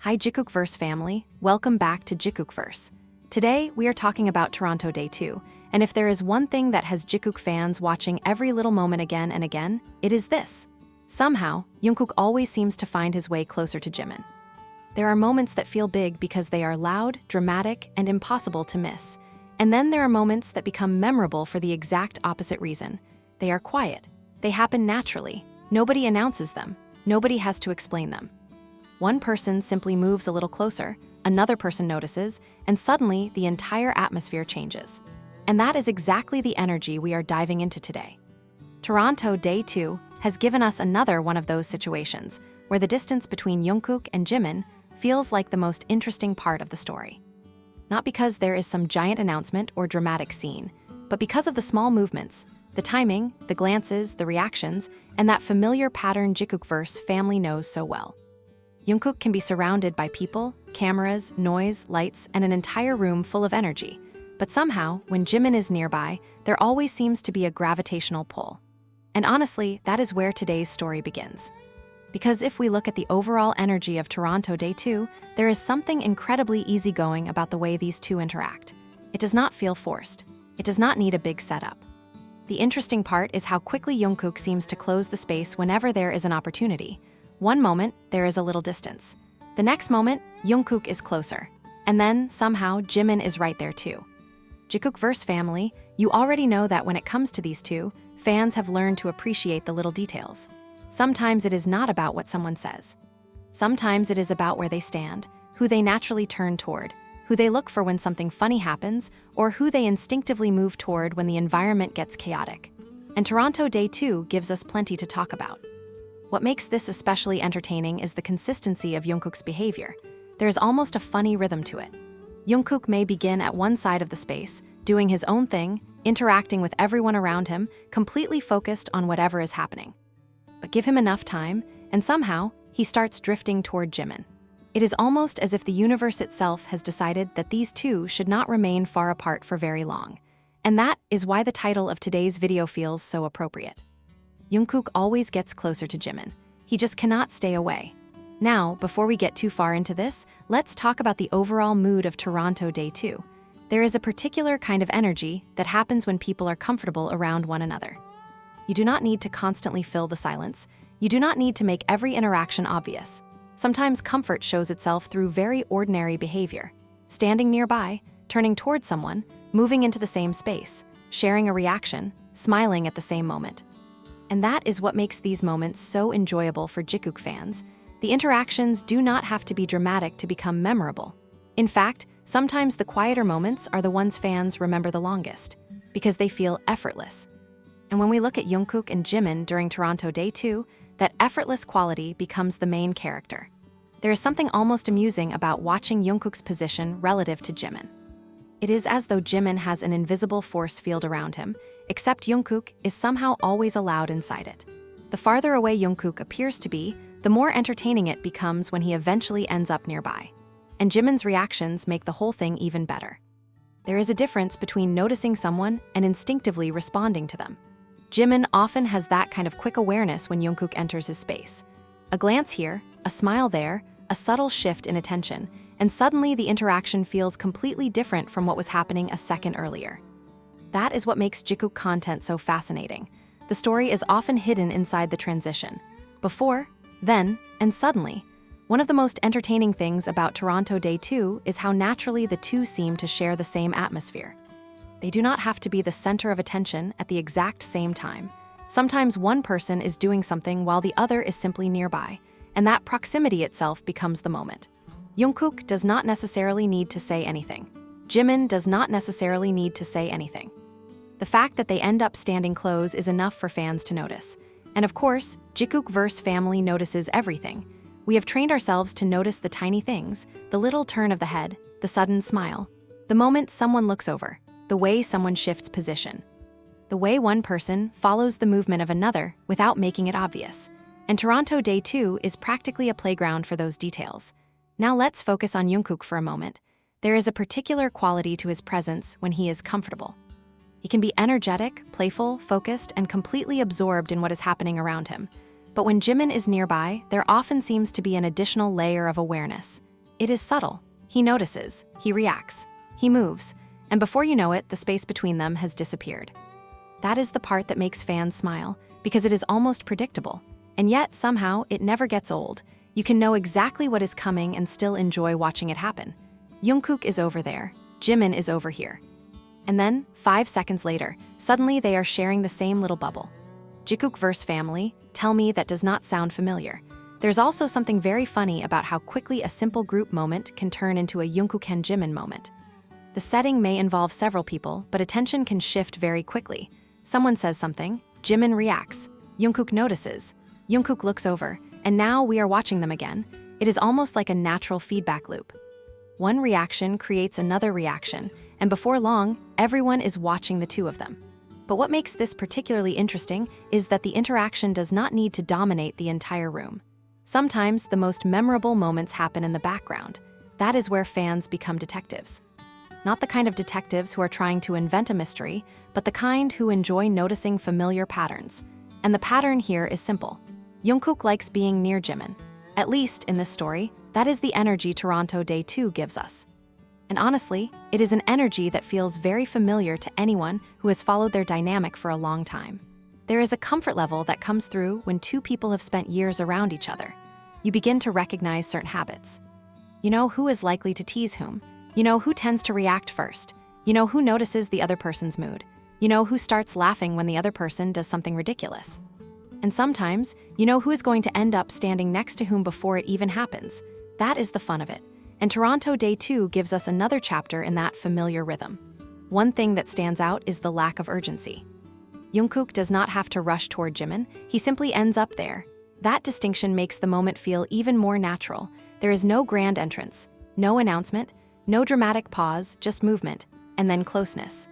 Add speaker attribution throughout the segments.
Speaker 1: Hi JikookVerse family, welcome back to JikookVerse. Today, we are talking about Toronto Day 2, and if there is one thing that has Jikook fans watching every little moment again and again, it is this. Somehow, Jungkook always seems to find his way closer to Jimin. There are moments that feel big because they are loud, dramatic, and impossible to miss. And then there are moments that become memorable for the exact opposite reason. They are quiet. They happen naturally. Nobody announces them. Nobody has to explain them. One person simply moves a little closer, another person notices, and suddenly the entire atmosphere changes. And that is exactly the energy we are diving into today. Toronto Day 2 has given us another one of those situations where the distance between Jungkook and Jimin feels like the most interesting part of the story. Not because there is some giant announcement or dramatic scene, but because of the small movements, the timing, the glances, the reactions, and that familiar pattern JikookVerse family knows so well. Jungkook can be surrounded by people, cameras, noise, lights, and an entire room full of energy. But somehow, when Jimin is nearby, there always seems to be a gravitational pull. And honestly, that is where today's story begins. Because if we look at the overall energy of Toronto Day 2, there is something incredibly easygoing about the way these two interact. It does not feel forced. It does not need a big setup. The interesting part is how quickly Jungkook seems to close the space whenever there is an opportunity. One moment, there is a little distance. The next moment, Jungkook is closer. And then, somehow, Jimin is right there too. JikookVerse family, you already know that when it comes to these two, fans have learned to appreciate the little details. Sometimes it is not about what someone says. Sometimes it is about where they stand, who they naturally turn toward, who they look for when something funny happens, or who they instinctively move toward when the environment gets chaotic. And Toronto Day 2 gives us plenty to talk about. What makes this especially entertaining is the consistency of Jungkook's behavior. There is almost a funny rhythm to it. Jungkook may begin at one side of the space, doing his own thing, interacting with everyone around him, completely focused on whatever is happening. But give him enough time, and somehow, he starts drifting toward Jimin. It is almost as if the universe itself has decided that these two should not remain far apart for very long. And that is why the title of today's video feels so appropriate. Jungkook always gets closer to Jimin. He just cannot stay away. Now, before we get too far into this, let's talk about the overall mood of Toronto Day 2. There is a particular kind of energy that happens when people are comfortable around one another. You do not need to constantly fill the silence. You do not need to make every interaction obvious. Sometimes comfort shows itself through very ordinary behavior. Standing nearby, turning towards someone, moving into the same space, sharing a reaction, smiling at the same moment. And that is what makes these moments so enjoyable for Jikook fans. The interactions do not have to be dramatic to become memorable. In fact, sometimes the quieter moments are the ones fans remember the longest, because they feel effortless. And when we look at Jungkook and Jimin during Toronto Day 2, that effortless quality becomes the main character. There is something almost amusing about watching Jungkook's position relative to Jimin. It is as though Jimin has an invisible force field around him, except Jungkook is somehow always allowed inside it. The farther away Jungkook appears to be, the more entertaining it becomes when he eventually ends up nearby. And Jimin's reactions make the whole thing even better. There is a difference between noticing someone and instinctively responding to them. Jimin often has that kind of quick awareness when Jungkook enters his space. A glance here, a smile there, a subtle shift in attention, and suddenly the interaction feels completely different from what was happening a second earlier. That is what makes Jikook content so fascinating. The story is often hidden inside the transition. Before, then, and suddenly. One of the most entertaining things about Toronto Day 2 is how naturally the two seem to share the same atmosphere. They do not have to be the center of attention at the exact same time. Sometimes one person is doing something while the other is simply nearby, and that proximity itself becomes the moment. Jungkook does not necessarily need to say anything. Jimin does not necessarily need to say anything. The fact that they end up standing close is enough for fans to notice. And of course, JikookVerse family notices everything. We have trained ourselves to notice the tiny things, the little turn of the head, the sudden smile, the moment someone looks over, the way someone shifts position, the way one person follows the movement of another without making it obvious. And Toronto Day 2 is practically a playground for those details. Now let's focus on Jungkook for a moment. There is a particular quality to his presence when he is comfortable. He can be energetic, playful, focused, and completely absorbed in what is happening around him. But when Jimin is nearby, there often seems to be an additional layer of awareness. It is subtle. He notices, he reacts, he moves, and before you know it, the space between them has disappeared. That is the part that makes fans smile, because it is almost predictable, and yet somehow it never gets old. You can know exactly what is coming and still enjoy watching it happen. Jungkook is over there, Jimin is over here. And then, 5 seconds later, suddenly they are sharing the same little bubble. JikookVerse family, tell me that does not sound familiar. There's also something very funny about how quickly a simple group moment can turn into a Jungkook and Jimin moment. The setting may involve several people, but attention can shift very quickly. Someone says something, Jimin reacts, Jungkook notices, Jungkook looks over, and now we are watching them again. It is almost like a natural feedback loop. One reaction creates another reaction, and before long, everyone is watching the two of them. But what makes this particularly interesting is that the interaction does not need to dominate the entire room. Sometimes the most memorable moments happen in the background. That is where fans become detectives. Not the kind of detectives who are trying to invent a mystery, but the kind who enjoy noticing familiar patterns. And the pattern here is simple. Jungkook likes being near Jimin. At least in this story, that is the energy Toronto Day 2 gives us. And honestly, it is an energy that feels very familiar to anyone who has followed their dynamic for a long time. There is a comfort level that comes through when two people have spent years around each other. You begin to recognize certain habits. You know who is likely to tease whom. You know who tends to react first. You know who notices the other person's mood. You know who starts laughing when the other person does something ridiculous. And sometimes, you know who is going to end up standing next to whom before it even happens. That is the fun of it. And Toronto Day 2 gives us another chapter in that familiar rhythm. One thing that stands out is the lack of urgency. Jungkook does not have to rush toward Jimin, he simply ends up there. That distinction makes the moment feel even more natural. There is no grand entrance, no announcement, no dramatic pause, just movement, and then closeness.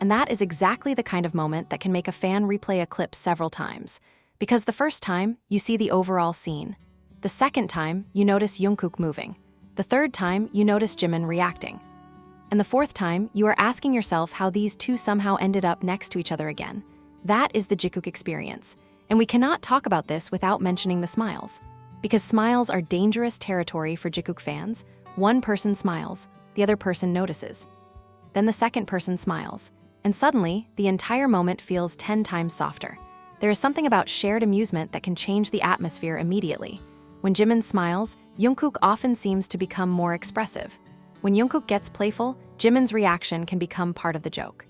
Speaker 1: And that is exactly the kind of moment that can make a fan replay a clip several times. Because the first time, you see the overall scene. The second time, you notice Jungkook moving. The third time, you notice Jimin reacting. And the fourth time, you are asking yourself how these two somehow ended up next to each other again. That is the Jikook experience. And we cannot talk about this without mentioning the smiles. Because smiles are dangerous territory for Jikook fans. One person smiles, the other person notices. Then the second person smiles. And suddenly, the entire moment feels 10 times softer. There is something about shared amusement that can change the atmosphere immediately. When Jimin smiles, Jungkook often seems to become more expressive. When Jungkook gets playful, Jimin's reaction can become part of the joke.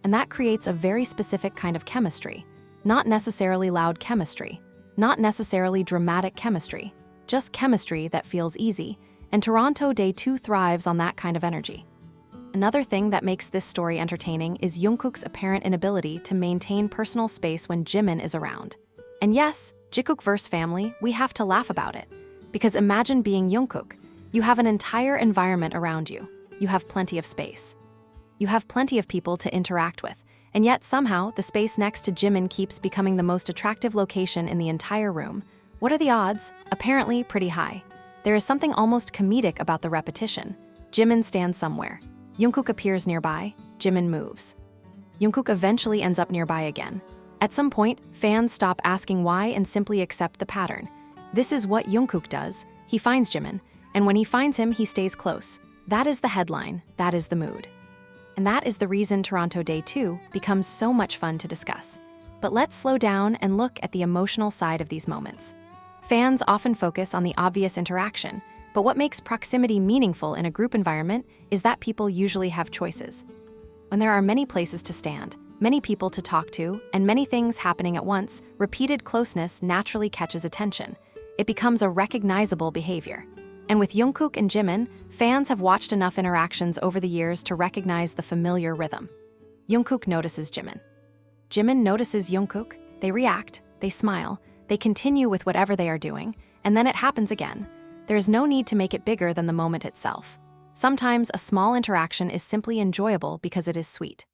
Speaker 1: And that creates a very specific kind of chemistry. Not necessarily loud chemistry, not necessarily dramatic chemistry, just chemistry that feels easy, and Toronto Day 2 thrives on that kind of energy. Another thing that makes this story entertaining is Jungkook's apparent inability to maintain personal space when Jimin is around. And yes, JikookVerse family, we have to laugh about it. Because imagine being Jungkook. You have an entire environment around you. You have plenty of space. You have plenty of people to interact with. And yet somehow, the space next to Jimin keeps becoming the most attractive location in the entire room. What are the odds? Apparently pretty high. There is something almost comedic about the repetition. Jimin stands somewhere. Jungkook appears nearby. Jimin moves. Jungkook eventually ends up nearby again. At some point, fans stop asking why and simply accept the pattern. This is what Jungkook does. He finds Jimin, and when he finds him, he stays close. That is the headline, that is the mood. And that is the reason Toronto Day 2 becomes so much fun to discuss. But let's slow down and look at the emotional side of these moments. Fans often focus on the obvious interaction, but what makes proximity meaningful in a group environment is that people usually have choices. When there are many places to stand, many people to talk to, and many things happening at once, repeated closeness naturally catches attention. It becomes a recognizable behavior. And with Jungkook and Jimin, fans have watched enough interactions over the years to recognize the familiar rhythm. Jungkook notices Jimin. Jimin notices Jungkook, they react, they smile, they continue with whatever they are doing, and then it happens again. There is no need to make it bigger than the moment itself. Sometimes a small interaction is simply enjoyable because it is sweet.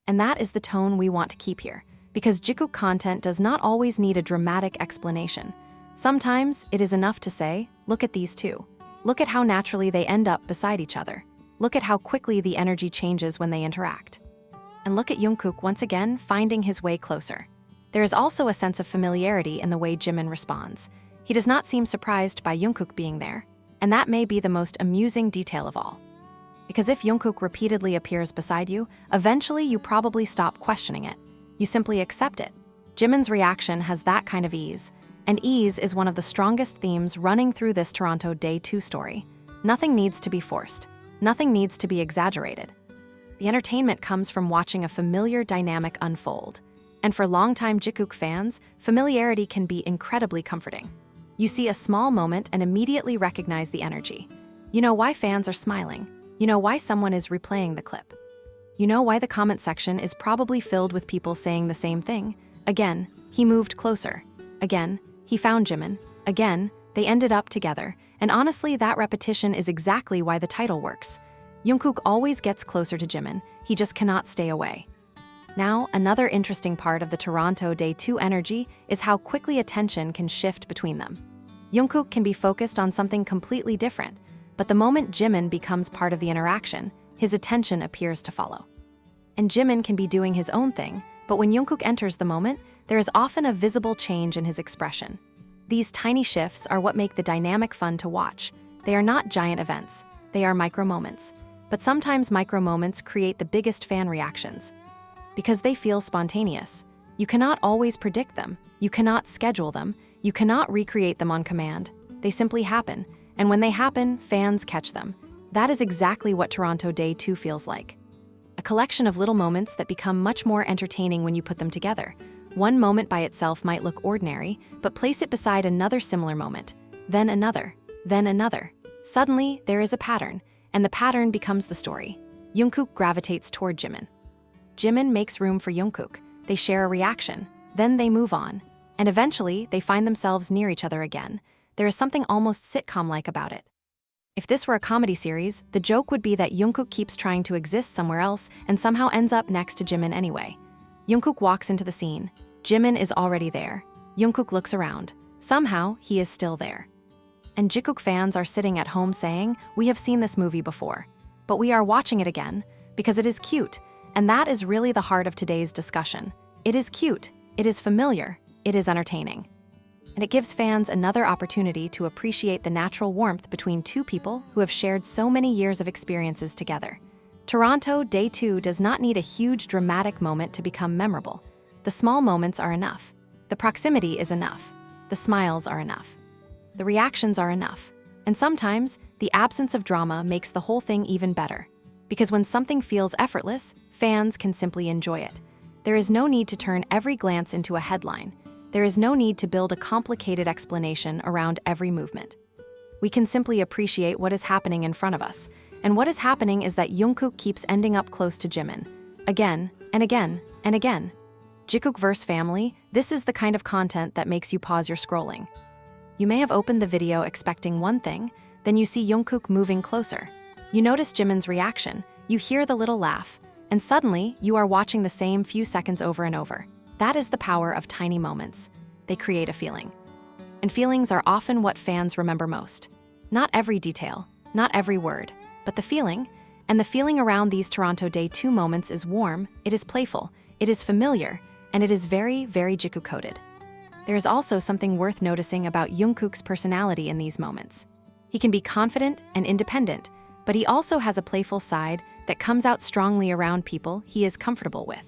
Speaker 1: And that is the tone we want to keep here, because Jikook content does not always need a dramatic explanation. Sometimes it is enough to say, look at these two. Look at how naturally they end up beside each other. Look at how quickly the energy changes when they interact. And look at Jungkook once again finding his way closer. There is also a sense of familiarity in the way Jimin responds. He does not seem surprised by Jungkook being there. And that may be the most amusing detail of all. Because if Jungkook repeatedly appears beside you, eventually you probably stop questioning it. You simply accept it. Jimin's reaction has that kind of ease, and ease is one of the strongest themes running through this Toronto Day 2 story. Nothing needs to be forced. Nothing needs to be exaggerated. The entertainment comes from watching a familiar dynamic unfold. And for longtime Jikook fans, familiarity can be incredibly comforting. You see a small moment and immediately recognize the energy. You know why fans are smiling. You know why someone is replaying the clip. You know why the comment section is probably filled with people saying the same thing. Again, he moved closer. Again, he found Jimin. Again, they ended up together. And honestly, that repetition is exactly why the title works. Jungkook always gets closer to Jimin. He just cannot stay away. Now, another interesting part of the Toronto Day 2 energy is how quickly attention can shift between them. Jungkook can be focused on something completely different, but the moment Jimin becomes part of the interaction, his attention appears to follow. And Jimin can be doing his own thing, but when Jungkook enters the moment, there is often a visible change in his expression. These tiny shifts are what make the dynamic fun to watch. They are not giant events, they are micro moments. But sometimes micro moments create the biggest fan reactions. Because they feel spontaneous. You cannot always predict them, you cannot schedule them, you cannot recreate them on command. They simply happen, and when they happen, fans catch them. That is exactly what Toronto Day 2 feels like. A collection of little moments that become much more entertaining when you put them together. One moment by itself might look ordinary, but place it beside another similar moment, then another, then another. Suddenly, there is a pattern, and the pattern becomes the story. Jungkook gravitates toward Jimin. Jimin makes room for Jungkook. They share a reaction, then they move on, and eventually they find themselves near each other again. There is something almost sitcom-like about it. If this were a comedy series, the joke would be that Jungkook keeps trying to exist somewhere else and somehow ends up next to Jimin anyway. Jungkook walks into the scene. Jimin is already there. Jungkook looks around. Somehow, he is still there. And Jikook fans are sitting at home saying, "We have seen this movie before, but we are watching it again because it is cute." And that is really the heart of today's discussion. It is cute, it is familiar, it is entertaining. And it gives fans another opportunity to appreciate the natural warmth between two people who have shared so many years of experiences together. Toronto Day 2 does not need a huge dramatic moment to become memorable. The small moments are enough. The proximity is enough. The smiles are enough. The reactions are enough. And sometimes, the absence of drama makes the whole thing even better. Because when something feels effortless, fans can simply enjoy it. There is no need to turn every glance into a headline. There is no need to build a complicated explanation around every movement. We can simply appreciate what is happening in front of us. And what is happening is that Jungkook keeps ending up close to Jimin. Again, and again, and again. JikookVerse family, this is the kind of content that makes you pause your scrolling. You may have opened the video expecting one thing, then you see Jungkook moving closer. You notice Jimin's reaction, you hear the little laugh, and suddenly you are watching the same few seconds over and over. That is the power of tiny moments. They create a feeling. And feelings are often what fans remember most. Not every detail, not every word, but the feeling. And the feeling around these Toronto Day 2 moments is warm, it is playful, it is familiar, and it is very, very Jikook-coded. There is also something worth noticing about Jungkook's personality in these moments. He can be confident and independent, but he also has a playful side that comes out strongly around people he is comfortable with.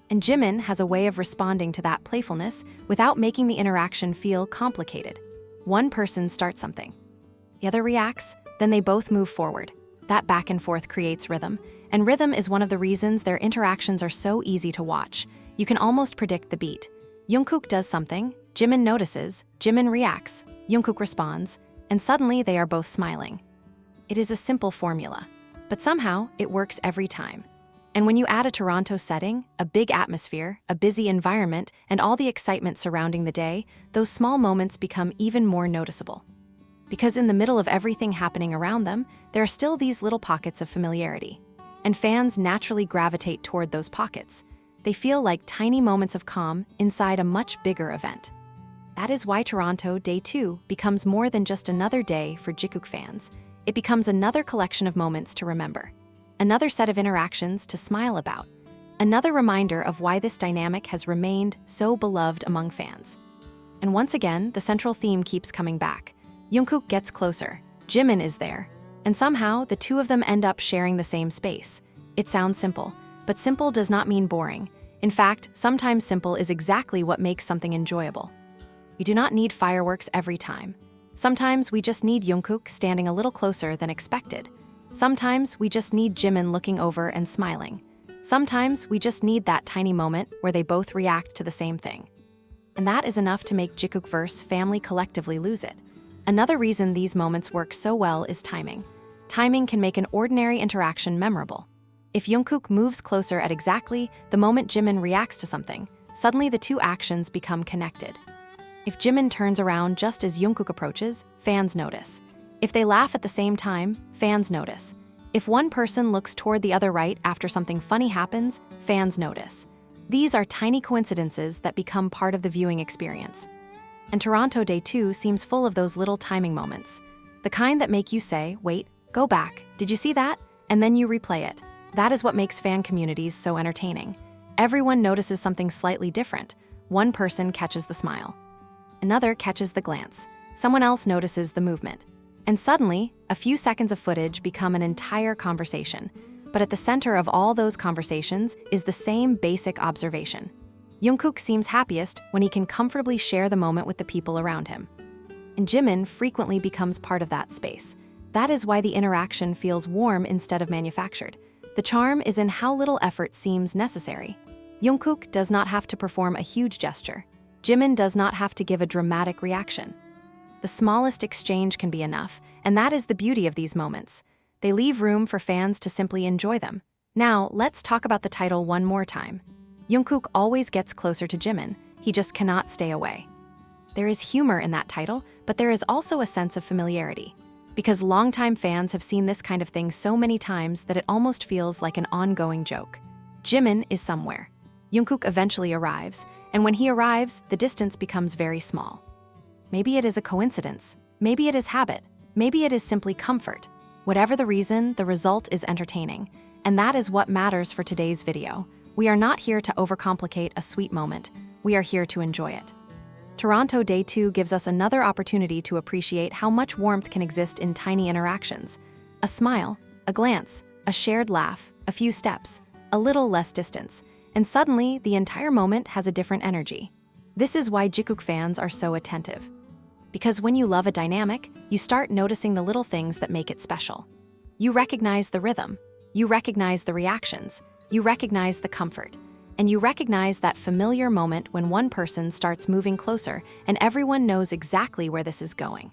Speaker 1: And Jimin has a way of responding to that playfulness without making the interaction feel complicated. One person starts something. The other reacts, then they both move forward. That back and forth creates rhythm, and rhythm is one of the reasons their interactions are so easy to watch. You can almost predict the beat. Jungkook does something, Jimin notices, Jimin reacts, Jungkook responds, and suddenly they are both smiling. It is a simple formula, but somehow it works every time. And when you add a Toronto setting, a big atmosphere, a busy environment, and all the excitement surrounding the day, those small moments become even more noticeable. Because in the middle of everything happening around them, there are still these little pockets of familiarity. And fans naturally gravitate toward those pockets. They feel like tiny moments of calm inside a much bigger event. That is why Toronto Day 2 becomes more than just another day for Jikook fans. It becomes another collection of moments to remember. Another set of interactions to smile about. Another reminder of why this dynamic has remained so beloved among fans. And once again, the central theme keeps coming back. Jungkook gets closer. Jimin is there, and somehow the two of them end up sharing the same space. It sounds simple, but simple does not mean boring. In fact, sometimes simple is exactly what makes something enjoyable. We do not need fireworks every time. Sometimes we just need Jungkook standing a little closer than expected. Sometimes we just need Jimin looking over and smiling. Sometimes we just need that tiny moment where they both react to the same thing. And that is enough to make JikookVerse family collectively lose it. Another reason these moments work so well is timing. Timing can make an ordinary interaction memorable. If Jungkook moves closer at exactly the moment Jimin reacts to something, suddenly the two actions become connected. If Jimin turns around just as Jungkook approaches, fans notice. If they laugh at the same time, fans notice. If one person looks toward the other right after something funny happens, fans notice. These are tiny coincidences that become part of the viewing experience. And Toronto Day 2 seems full of those little timing moments. The kind that make you say, wait, go back, did you see that? And then you replay it. That is what makes fan communities so entertaining. Everyone notices something slightly different. One person catches the smile. Another catches the glance. Someone else notices the movement. And suddenly, a few seconds of footage become an entire conversation. But at the center of all those conversations is the same basic observation. Jungkook seems happiest when he can comfortably share the moment with the people around him. And Jimin frequently becomes part of that space. That is why the interaction feels warm instead of manufactured. The charm is in how little effort seems necessary. Jungkook does not have to perform a huge gesture. Jimin does not have to give a dramatic reaction. The smallest exchange can be enough, and that is the beauty of these moments. They leave room for fans to simply enjoy them. Now, let's talk about the title one more time. Jungkook always gets closer to Jimin. He just cannot stay away. There is humor in that title, but there is also a sense of familiarity. Because longtime fans have seen this kind of thing so many times that it almost feels like an ongoing joke. Jimin is somewhere. Jungkook eventually arrives, and when he arrives, the distance becomes very small. Maybe it is a coincidence. Maybe it is habit. Maybe it is simply comfort. Whatever the reason, the result is entertaining. And that is what matters for today's video. We are not here to overcomplicate a sweet moment. We are here to enjoy it. Toronto Day 2 gives us another opportunity to appreciate how much warmth can exist in tiny interactions. A smile, a glance, a shared laugh, a few steps, a little less distance, and suddenly the entire moment has a different energy. This is why Jikook fans are so attentive. Because when you love a dynamic, you start noticing the little things that make it special. You recognize the rhythm, you recognize the reactions, you recognize the comfort, and you recognize that familiar moment when one person starts moving closer and everyone knows exactly where this is going.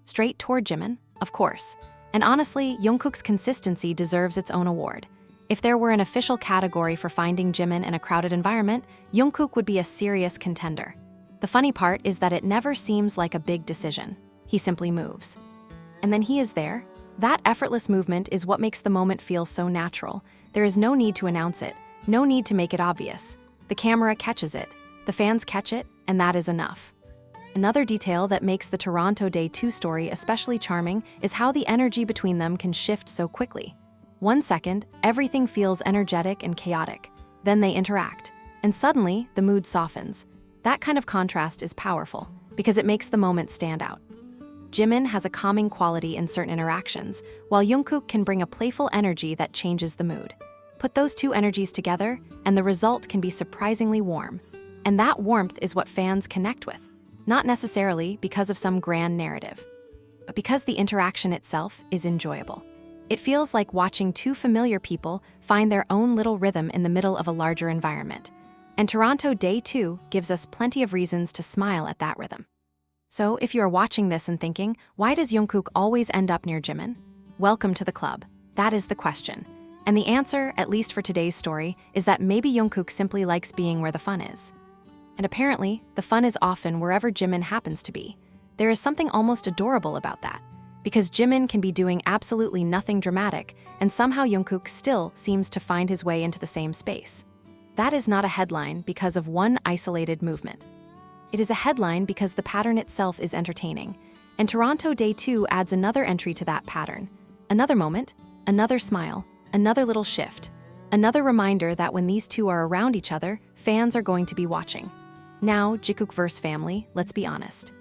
Speaker 1: Straight toward Jimin, of course. And honestly, Jungkook's consistency deserves its own award. If there were an official category for finding Jimin in a crowded environment, Jungkook would be a serious contender. The funny part is that it never seems like a big decision. He simply moves. And then he is there. That effortless movement is what makes the moment feel so natural. There is no need to announce it, no need to make it obvious. The camera catches it, the fans catch it, and that is enough. Another detail that makes the Toronto Day 2 story especially charming is how the energy between them can shift so quickly. 1 second, everything feels energetic and chaotic. Then they interact, and suddenly the mood softens. That kind of contrast is powerful because it makes the moment stand out. Jimin has a calming quality in certain interactions, while Jungkook can bring a playful energy that changes the mood. Put those two energies together, and the result can be surprisingly warm. And that warmth is what fans connect with, not necessarily because of some grand narrative, but because the interaction itself is enjoyable. It feels like watching two familiar people find their own little rhythm in the middle of a larger environment. And Toronto Day 2 gives us plenty of reasons to smile at that rhythm. So if you are watching this and thinking, why does Jungkook always end up near Jimin? Welcome to the club. That is the question. And the answer, at least for today's story, is that maybe Jungkook simply likes being where the fun is. And apparently, the fun is often wherever Jimin happens to be. There is something almost adorable about that, because Jimin can be doing absolutely nothing dramatic, and somehow Jungkook still seems to find his way into the same space. That is not a headline because of one isolated movement. It is a headline because the pattern itself is entertaining, and Toronto Day 2 adds another entry to that pattern. Another moment, another smile, another little shift, another reminder that when these two are around each other, fans are going to be watching. Now, JikookVerse family, let's be honest.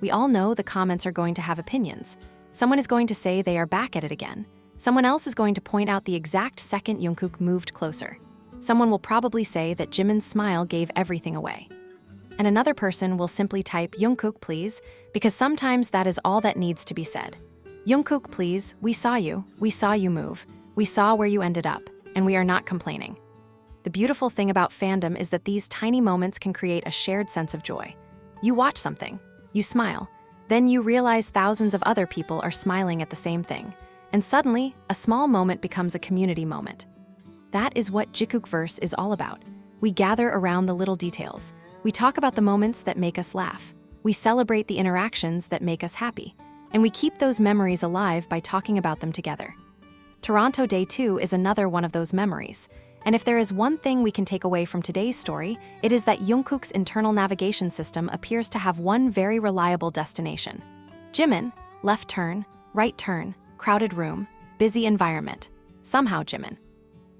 Speaker 1: We all know the comments are going to have opinions. Someone is going to say they are back at it again. Someone else is going to point out the exact second Jungkook moved closer. Someone will probably say that Jimin's smile gave everything away. And another person will simply type "Jungkook, please," because sometimes that is all that needs to be said. "Jungkook, please, we saw you move, we saw where you ended up, and we are not complaining." The beautiful thing about fandom is that these tiny moments can create a shared sense of joy. You watch something, you smile, then you realize thousands of other people are smiling at the same thing, and suddenly, a small moment becomes a community moment. That is what JikookVerse is all about. We gather around the little details. We talk about the moments that make us laugh. We celebrate the interactions that make us happy. And we keep those memories alive by talking about them together. Toronto Day 2 is another one of those memories. And if there is one thing we can take away from today's story, it is that Jungkook's internal navigation system appears to have one very reliable destination. Jimin, left turn, right turn, crowded room, busy environment. Somehow Jimin.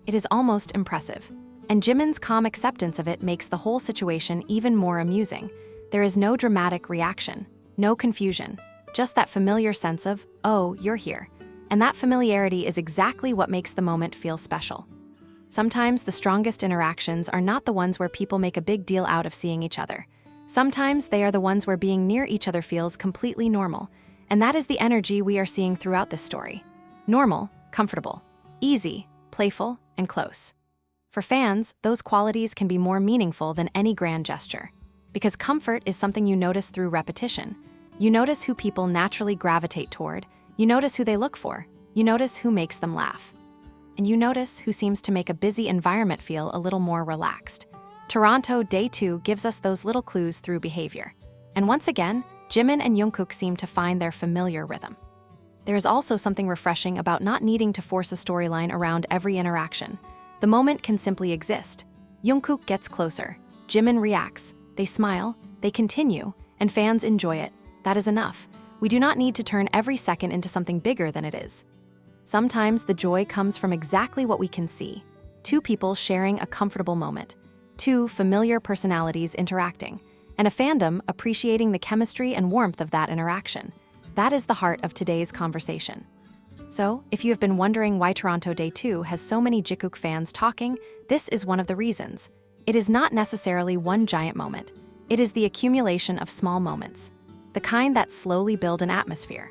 Speaker 1: It is almost impressive. And Jimin's calm acceptance of it makes the whole situation even more amusing. There is no dramatic reaction, no confusion, just that familiar sense of, "Oh, you're here." And that familiarity is exactly what makes the moment feel special. Sometimes the strongest interactions are not the ones where people make a big deal out of seeing each other. Sometimes they are the ones where being near each other feels completely normal. And that is the energy we are seeing throughout this story. Normal, comfortable, easy, playful, and close. For fans, those qualities can be more meaningful than any grand gesture. Because comfort is something you notice through repetition. You notice who people naturally gravitate toward, you notice who they look for, you notice who makes them laugh. And you notice who seems to make a busy environment feel a little more relaxed. Toronto Day 2 gives us those little clues through behavior. And once again, Jimin and Jungkook seem to find their familiar rhythm. There is also something refreshing about not needing to force a storyline around every interaction. The moment can simply exist. Jungkook gets closer, Jimin reacts, they smile, they continue, and fans enjoy it. That is enough. We do not need to turn every second into something bigger than it is. Sometimes the joy comes from exactly what we can see. Two people sharing a comfortable moment, two familiar personalities interacting, and a fandom appreciating the chemistry and warmth of that interaction. That is the heart of today's conversation. So, if you have been wondering why Toronto Day 2 has so many Jikook fans talking, this is one of the reasons. It is not necessarily one giant moment. It is the accumulation of small moments. The kind that slowly build an atmosphere.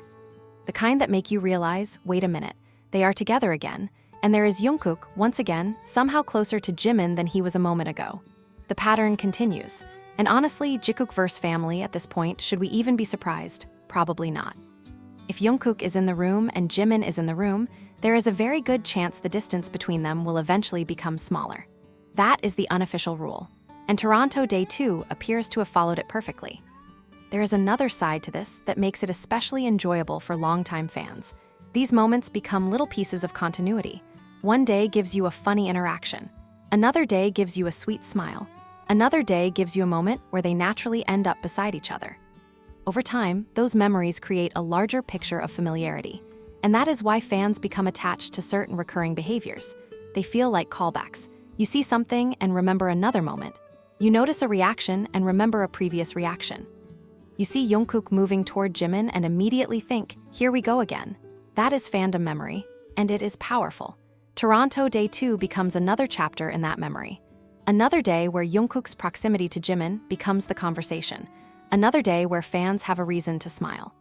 Speaker 1: The kind that make you realize, wait a minute, they are together again, and there is Jungkook, once again, somehow closer to Jimin than he was a moment ago. The pattern continues. And honestly, JikookVerse family at this point, should we even be surprised? Probably not. If Jungkook is in the room and Jimin is in the room, there is a very good chance the distance between them will eventually become smaller. That is the unofficial rule. And Toronto Day 2 appears to have followed it perfectly. There is another side to this that makes it especially enjoyable for longtime fans. These moments become little pieces of continuity. One day gives you a funny interaction. Another day gives you a sweet smile. Another day gives you a moment where they naturally end up beside each other. Over time, those memories create a larger picture of familiarity. And that is why fans become attached to certain recurring behaviors. They feel like callbacks. You see something and remember another moment. You notice a reaction and remember a previous reaction. You see Jungkook moving toward Jimin and immediately think, here we go again. That is fandom memory, and it is powerful. Toronto Day 2 becomes another chapter in that memory. Another day where Jungkook's proximity to Jimin becomes the conversation. Another day where fans have a reason to smile.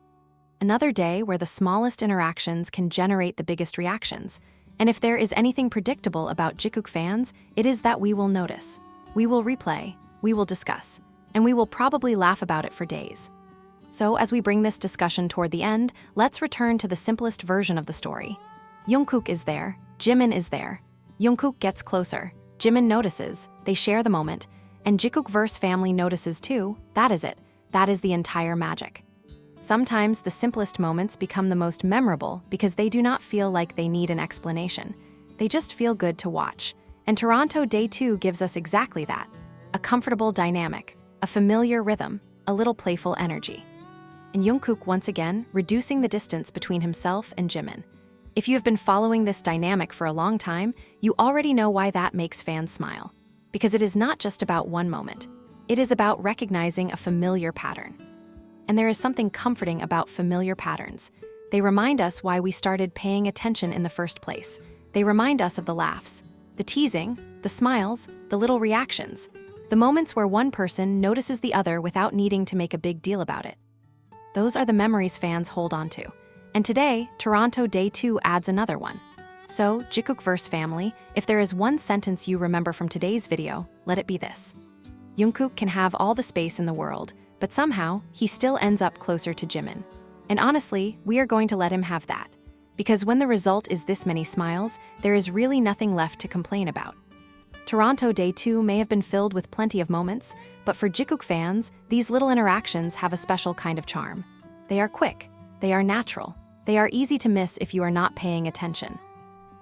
Speaker 1: Another day where the smallest interactions can generate the biggest reactions. And if there is anything predictable about Jikook fans, it is that we will notice. We will replay, we will discuss, and we will probably laugh about it for days. So as we bring this discussion toward the end, let's return to the simplest version of the story. Jungkook is there, Jimin is there. Jungkook gets closer, Jimin notices, they share the moment, and JikookVerse family notices too. That is it. That is the entire magic. Sometimes the simplest moments become the most memorable because they do not feel like they need an explanation. They just feel good to watch. And Toronto Day 2 gives us exactly that. A comfortable dynamic, a familiar rhythm, a little playful energy. And Jungkook once again reducing the distance between himself and Jimin. If you have been following this dynamic for a long time, you already know why that makes fans smile. Because it is not just about one moment. It is about recognizing a familiar pattern. And there is something comforting about familiar patterns. They remind us why we started paying attention in the first place. They remind us of the laughs, the teasing, the smiles, the little reactions, the moments where one person notices the other without needing to make a big deal about it. Those are the memories fans hold on to. And today, Toronto Day 2 adds another one. So, JikookVerse family, if there is one sentence you remember from today's video, let it be this. Jungkook can have all the space in the world, but somehow, he still ends up closer to Jimin. And honestly, we are going to let him have that. Because when the result is this many smiles, there is really nothing left to complain about. Toronto Day 2 may have been filled with plenty of moments, but for Jikook fans, these little interactions have a special kind of charm. They are quick, they are natural, they are easy to miss if you are not paying attention.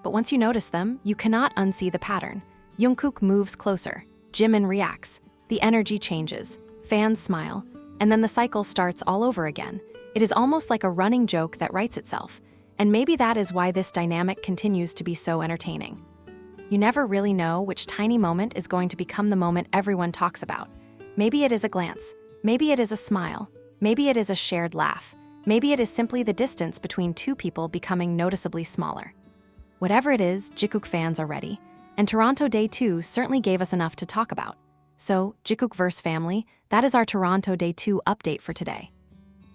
Speaker 1: But once you notice them, you cannot unsee the pattern. Jungkook moves closer, Jimin reacts, the energy changes, fans smile, and then the cycle starts all over again. It is almost like a running joke that writes itself, and maybe that is why this dynamic continues to be so entertaining. You never really know which tiny moment is going to become the moment everyone talks about. Maybe it is a glance, maybe it is a smile, maybe it is a shared laugh, maybe it is simply the distance between two people becoming noticeably smaller. Whatever it is, Jikook fans are ready, and Toronto Day 2 certainly gave us enough to talk about. So, JikookVerse family, that is our Toronto Day 2 update for today.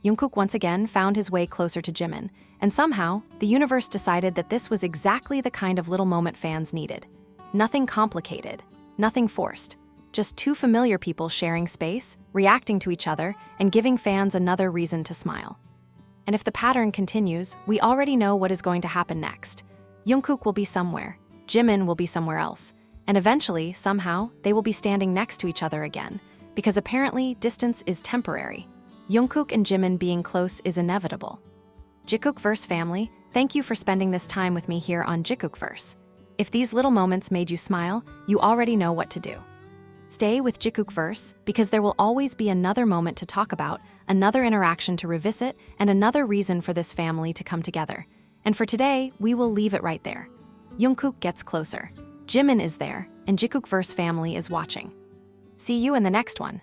Speaker 1: Jungkook once again found his way closer to Jimin, and somehow, the universe decided that this was exactly the kind of little moment fans needed. Nothing complicated, nothing forced, just two familiar people sharing space, reacting to each other, and giving fans another reason to smile. And if the pattern continues, we already know what is going to happen next. Jungkook will be somewhere, Jimin will be somewhere else, and eventually, somehow, they will be standing next to each other again, because apparently distance is temporary. Jungkook and Jimin being close is inevitable. JikookVerse family, thank you for spending this time with me here on JikookVerse. If these little moments made you smile, you already know what to do. Stay with JikookVerse because there will always be another moment to talk about, another interaction to revisit, and another reason for this family to come together. And for today, we will leave it right there. Jungkook gets closer, Jimin is there, and JikookVerse family is watching. See you in the next one.